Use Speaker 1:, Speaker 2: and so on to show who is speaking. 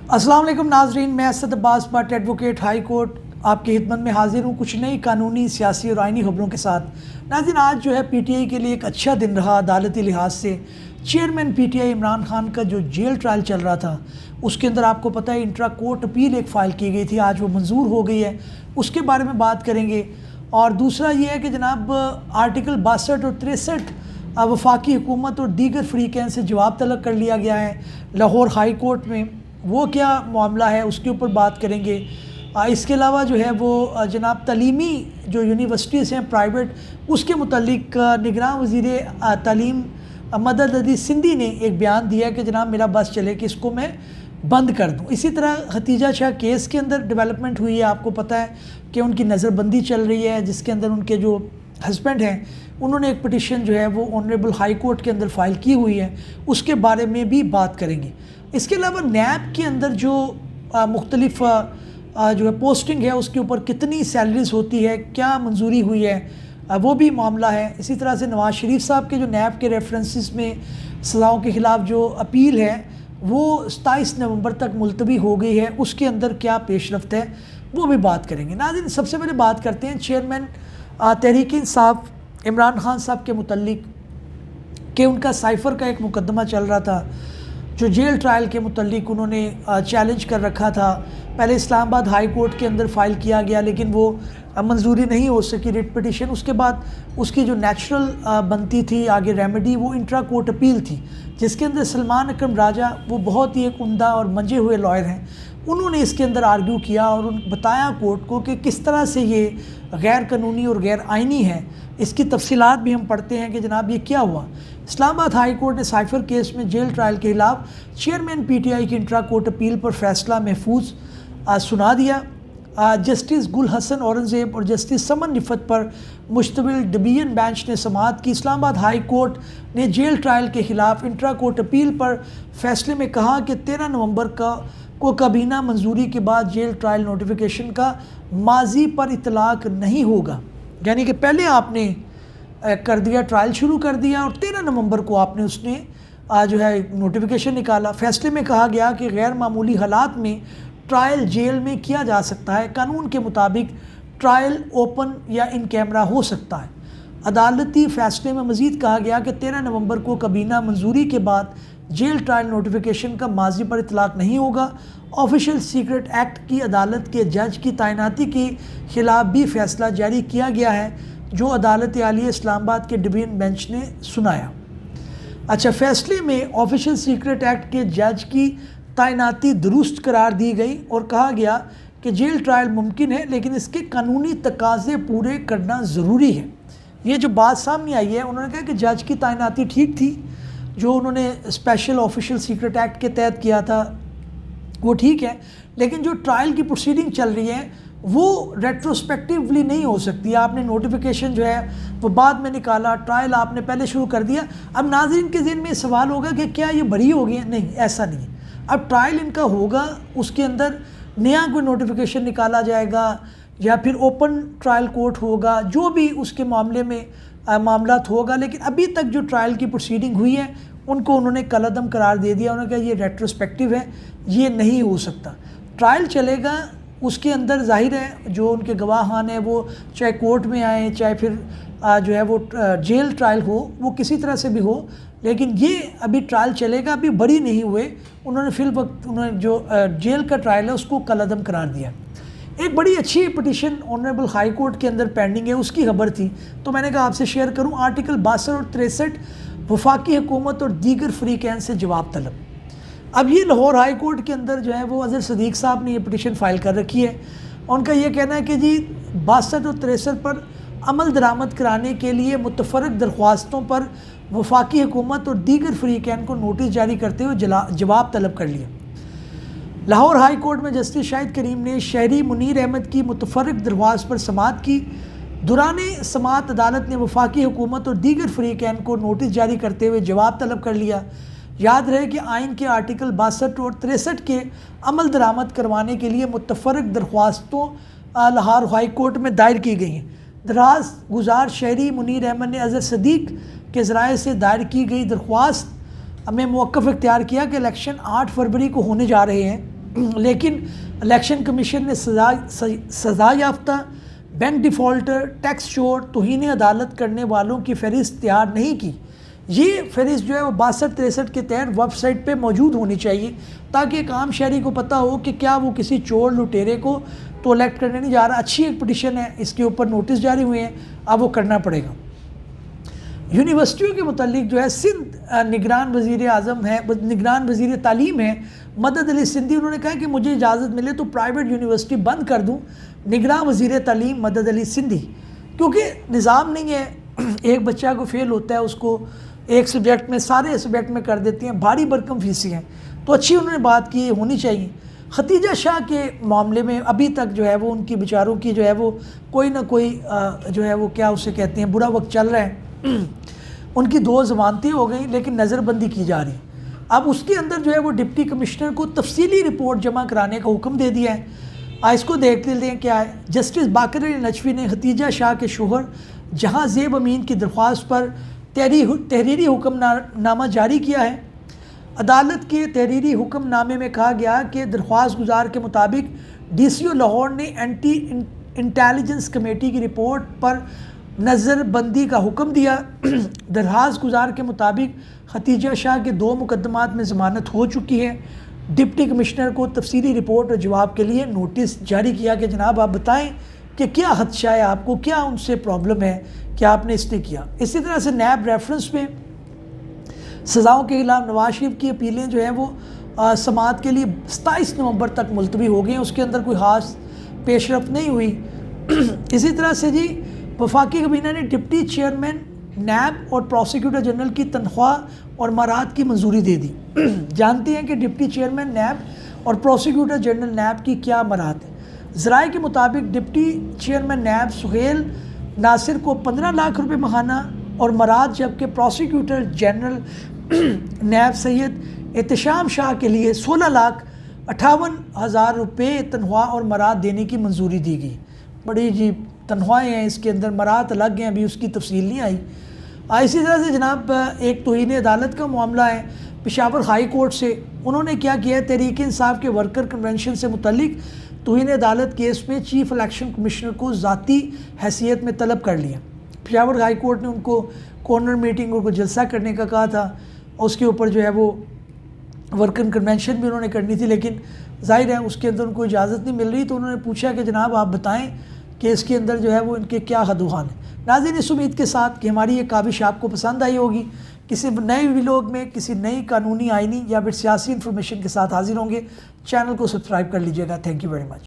Speaker 1: अस्सलाम वालेकुम नाजरीन, मैं Asad Abbas Bhatt advocate high court आपकी खिदमत में हाजिर हूँ कुछ नई कानूनी, सियासी और आइनी खबरों के साथ। नाज़रीन, आज जो है पीटीआई के लिए एक अच्छा दिन रहा अदालती लिहाज से। चेयरमैन पीटीआई इमरान खान का जो जेल ट्रायल चल रहा था उसके अंदर आपको पता है इंट्रा कोर्ट अपील एक फ़ाइल की गई थी, आज वो मंजूर हो गई है, उसके बारे में बात करेंगे। और दूसरा ये है कि जनाब आर्टिकल 62 और 63 वफाकी हुकूमत और दीगर फ़रीक़ैन से जवाब तलब कर लिया गया है लाहौर हाई कोर्ट में, वो क्या मामला है उसके ऊपर बात करेंगे। इसके अलावा जो है वो जनाब तलीमी जो यूनिवर्सिटीज़ हैं प्राइवेट, उसके मुतल्लिक निगरान वज़ीर तालीम मदद अदी सिंधी ने एक बयान दिया कि जनाब मेरा बस चले कि इसको मैं बंद कर दूं। इसी तरह खतीजा शाह केस के अंदर डेवलपमेंट हुई है, आपको पता है कि उनकी नज़रबंदी चल रही है, जिसके अंदर उनके जो हस्बैंड हैं उन्होंने एक पिटिशन जो है वो ऑनरेबल हाई कोर्ट के अंदर फ़ाइल की हुई है, उसके बारे में भी बात करेंगे। इसके अलावा नैब के अंदर जो मुख्तलिफ जो है पोस्टिंग है उसके ऊपर कितनी सैलरीज होती है, क्या मंजूरी हुई है, वो भी मामला है। इसी तरह से नवाज़ शरीफ साहब के जो नैब के रेफरेंसेस में सज़ाओं के ख़िलाफ़ जो अपील है वो 27 नवंबर तक मुलतवी हो गई है, उसके अंदर क्या पेशरफ्त है वो भी बात करेंगे। नाज़रीन, सबसे पहले बात करते हैं चेयरमैन तहरीक इंसाफ इमरान खान साहब के मुतल्लिक कि उनका साइफ़र का एक मुकदमा चल रहा था जो जेल ट्रायल के मुतल्लिक उन्होंने चैलेंज कर रखा था। पहले इस्लामाबाद हाई कोर्ट के अंदर फ़ाइल किया गया लेकिन वो मंजूरी नहीं हो सकी रिट पिटिशन। उसके बाद उसकी जो नेचुरल बनती थी आगे रेमेडी, वो इंट्रा कोर्ट अपील थी, जिसके अंदर सलमान अकरम राजा वो बहुत ही एक उम्दा और मंजे हुए लॉयर हैं, उन्होंने इसके अंदर आर्ग्यू किया और बताया कोर्ट को कि किस तरह से ये गैर कानूनी और गैर आइनी है। इसकी तफसीलात भी हम पढ़ते हैं कि जनाब ये क्या हुआ। इस्लामाबाद हाई कोर्ट ने साइफ़र केस में जेल ट्रायल के खिलाफ चेयरमैन पीटीआई की इंट्रा कोर्ट अपील पर फैसला महफूज सुना दिया। जस्टिस गुल हसन औरंगज़ेब और जस्टिस समन निफ़त पर मुश्तमिल डिवीज़न बेंच ने समाअत की। इस्लामाबाद हाई कोर्ट ने जेल ट्रायल के ख़िलाफ़ इंट्रा कोर्ट अपील पर फैसले में कहा कि 13 नवंबर को काबीना मंजूरी के बाद जेल ट्रायल नोटिफिकेशन का माजी पर इतलाक़ नहीं होगा, यानी कि पहले आपने कर दिया, ट्रायल शुरू कर दिया और 13 नवंबर को आपने उसने जो है नोटिफिकेशन निकाला। फैसले में कहा गया कि गैर मामूली हालात में ट्रायल जेल में किया जा सकता है, कानून के मुताबिक ट्रायल ओपन या इन कैमरा हो सकता है। अदालती फ़ैसले में मज़ीद कहा गया कि 13 नवंबर को काबीना मंजूरी के बाद जेल ट्रायल नोटिफिकेशन का माजी पर इतलाक़ नहीं होगा। ऑफिशियल सीक्रेट एक्ट की अदालत के जज की तैनाती के ख़िलाफ़ भी फ़ैसला जारी किया गया है, जो अदालत आलिया इस्लामाबाद के डिवीज़न बेंच ने सुनाया। अच्छा, फ़ैसले में ऑफिशियल सीक्रेट एक्ट के जज की तैनाती दुरुस्त करार दी गई और कहा गया कि जेल ट्रायल मुमकिन है लेकिन इसके कानूनी तकाज़े पूरे करना ज़रूरी है। ये जो बात सामने आई है, उन्होंने कहा कि जज की तैनाती ठीक थी, जो उन्होंने स्पेशल ऑफिशियल सीक्रेट एक्ट के तहत किया था वो ठीक है, लेकिन जो ट्रायल की प्रोसीडिंग चल रही है वो रेट्रोस्पेक्टिवली नहीं हो सकती। आपने नोटिफिकेशन जो है वो बाद में निकाला, ट्रायल आपने पहले शुरू कर दिया। अब नाज़रीन के ज़हन में सवाल होगा कि क्या ये बरी हो गई? नहीं, ऐसा नहीं है। अब ट्रायल इनका होगा, उसके अंदर नया कोई नोटिफिकेशन निकाला जाएगा या फिर ओपन ट्रायल कोर्ट होगा, जो भी उसके मामले में मामलात होगा। लेकिन अभी तक जो ट्रायल की प्रोसीडिंग हुई है उनको उन्होंने कलअदम करार दे दिया। उन्होंने कहा ये रेट्रोस्पेक्टिव है, ये नहीं हो सकता। ट्रायल चलेगा, उसके अंदर जाहिर है जो उनके गवाहान हैं वो चाहे कोर्ट में आए चाहे फिर जो है वो जेल ट्रायल हो, वो किसी तरह से भी हो, लेकिन ये अभी ट्रायल चलेगा, अभी बरी नहीं हुए। उन्होंने फिल वक्त उन्होंने जो जेल का ट्रायल है उसको कलअदम करार दिया। एक बड़ी अच्छी पिटिशन ऑनरेबल हाई कोर्ट के अंदर पेंडिंग है, उसकी खबर थी तो मैंने कहा आपसे शेयर करूं। आर्टिकल 62 और 63 वफाकी हुकूमत और दीगर फ़रीक़ैन से जवाब तलब। अब ये लाहौर हाई कोर्ट के अंदर जो है वो अज़हर सदीक़ साहब ने ये पिटिशन फ़ाइल कर रखी है। उनका ये कहना है कि जी 62 और 63 पर अमल दरामद कराने के लिए मुतफ़र्रिक़ दरख्वास्तों पर वफाकी हुकूमत और दीगर फ़रीक़ैन को नोटिस जारी करते हुए जवाब तलब कर लिया। लाहौर हाई कोर्ट में जस्टिस शाहिद करीम ने शहरी मुनीर अहमद की मुतफ़र्रिक़ दरख्वास्त पर समाअत की। दुराने समाअत अदालत ने वफाकी हुकूमत और दीगर फ़रीक़ैन को नोटिस जारी करते हुए जवाब तलब कर लिया। याद रहे कि आइन के आर्टिकल 62 और 63 के अमल दरामद करवाने के लिए मुतफ़र्रिक़ दरख्वास्तों लाहौर हाई कोर्ट में दायर की गई हैं। दराज गुजार शहरी मुनीर अहमद ने अज़हर सदीक़ के ज़राए से दायर की गई दरख्वास्त में मौक़िफ़ इख्तियार किया कि इलेक्शन 8 फरवरी को होने जा रहे हैं लेकिन इलेक्शन कमीशन ने सज़ा याफ्ता, बैंक डिफ़ॉल्टर, टैक्स चोर, तौहीन अदालत करने वालों की फ़हरिस्त तैयार नहीं की। ये फ़हरिस्त जो है वो 62-63 के तहत वेबसाइट पे मौजूद होनी चाहिए, ताकि एक आम शहरी को पता हो कि क्या वो किसी चोर लुटेरे को तो इलेक्ट करने नहीं जा रहा। अच्छी एक पटिशन है, इसके ऊपर नोटिस जारी हुए हैं, अब वो करना पड़ेगा। यूनिवर्सिटियों के मुतालिक जो है सिंध निगरान वज़ीर आज़म है, निगरान वज़ीर तालीम है मदद अली सिंधी, उन्होंने कहा कि मुझे इजाज़त मिले तो प्राइवेट यूनिवर्सिटी बंद कर दूँ। निगरान वज़ीर तालीम मदद अली सिंधी, क्योंकि निज़ाम नहीं है, एक बच्चा को फेल होता है उसको एक सब्जेक्ट में सारे सब्जेक्ट में कर देती हैं, भारी भरकम फीसें हैं, तो अच्छी उन्होंने बात की होनी चाहिए। खतीजा शाह के मामले में अभी तक जो है वो उनकी बेचारों की जो है वो कोई ना कोई जो है वो क्या उसे कहते हैं बुरा वक्त चल रहा है। उनकी 2 ज़मानतें हो गई लेकिन नज़रबंदी की जा रही है। अब उसके अंदर जो है वो डिप्टी कमिश्नर को तफसीली रिपोर्ट जमा कराने का हुक्म दे दिया है। इसको देख लेते हैं क्या है। जस्टिस बाकर अली नजफी ने खतीजा शाह के शोहर जहां ज़ेब अमीन की दरख्वास्त पर तहरीरी हुक्मनामा जारी किया है। अदालत के तहरीरी हुक्मनामे में कहा गया कि दरख्वास्त गुजार के मुताबिक DCO लाहौर ने एंटी इंटेलिजेंस कमेटी की रिपोर्ट पर नज़रबंदी का हुक्म दिया। दरख्वास्त गुजार के मुताबिक खतीजा शाह के 2 मुकदमात में ज़मानत हो चुकी है। डिप्टी कमिश्नर को तफसीली रिपोर्ट और जवाब के लिए नोटिस जारी किया कि जनाब आप बताएं कि क्या खदशा है आपको, क्या उनसे प्रॉब्लम है, क्या आपने इसने किया। इसी तरह से नैब रेफरेंस में सज़ाओं के खिलाफ नवाज शरीफ की अपीलें जो हैं वो समाअत के लिए 27 नवंबर तक मुलतवी हो गई हैं, उसके अंदर कोई ख़ास पेशरफ नहीं हुई। इसी तरह से जी वफाकी काबीना ने डिप्टी चेयरमैन नैब और प्रोसिक्यूटर जनरल की तनख्वाह और मराहत की मंजूरी दे दी। जानते हैं कि डिप्टी चेयरमैन नैब और प्रोसिक्यूटर जनरल नैब की क्या मराहत है। ज़राए के मुताबिक डिप्टी चेयरमैन नैब सुहेल नासिर को 15 लाख रुपये माहाना और मराहत, जबकि प्रोसिक्यूटर जनरल नैब सैयद एहतशाम शाह के लिए 16,58,000 रुपये तनख्वाह और मराहत देने की मंजूरी दी गई। बड़ी जी तनख्वाहें हैं इसके अंदर, मराहत अलग हैं, अभी उसकी तफसील नहीं आई। इसी तरह से जनाब एक तौहीन अदालत का मामला है पेशावर हाई कोर्ट से। उन्होंने क्या किया, तहरीक इंसाफ के वर्कर कन्वेंशन से मुतल्लिक तौहीन अदालत केस में चीफ इलेक्शन कमिश्नर को ज़ाती हैसियत में तलब कर लिया। पेशावर हाई कोर्ट ने उनको कॉर्नर मीटिंग को जलसा करने का कहा था, उसके ऊपर जो है वो वर्कर कन्वेंशन भी उन्होंने करनी थी, लेकिन जाहिर है उसके अंदर उनको इजाज़त नहीं मिल रही। तो उन्होंने पूछा कि जनाब आप बताएं कि इसके अंदर जो है वो इनके क्या हदुहान है। नाज़रीन, इस उम्मीद के साथ कि हमारी ये काविश आपको पसंद आई होगी। किसी नए व्लॉग में किसी नई कानूनी, आइनी या फिर सियासी इन्फॉर्मेशन के साथ हाजिर होंगे। चैनल को सब्सक्राइब कर लीजिएगा। Thank you very much.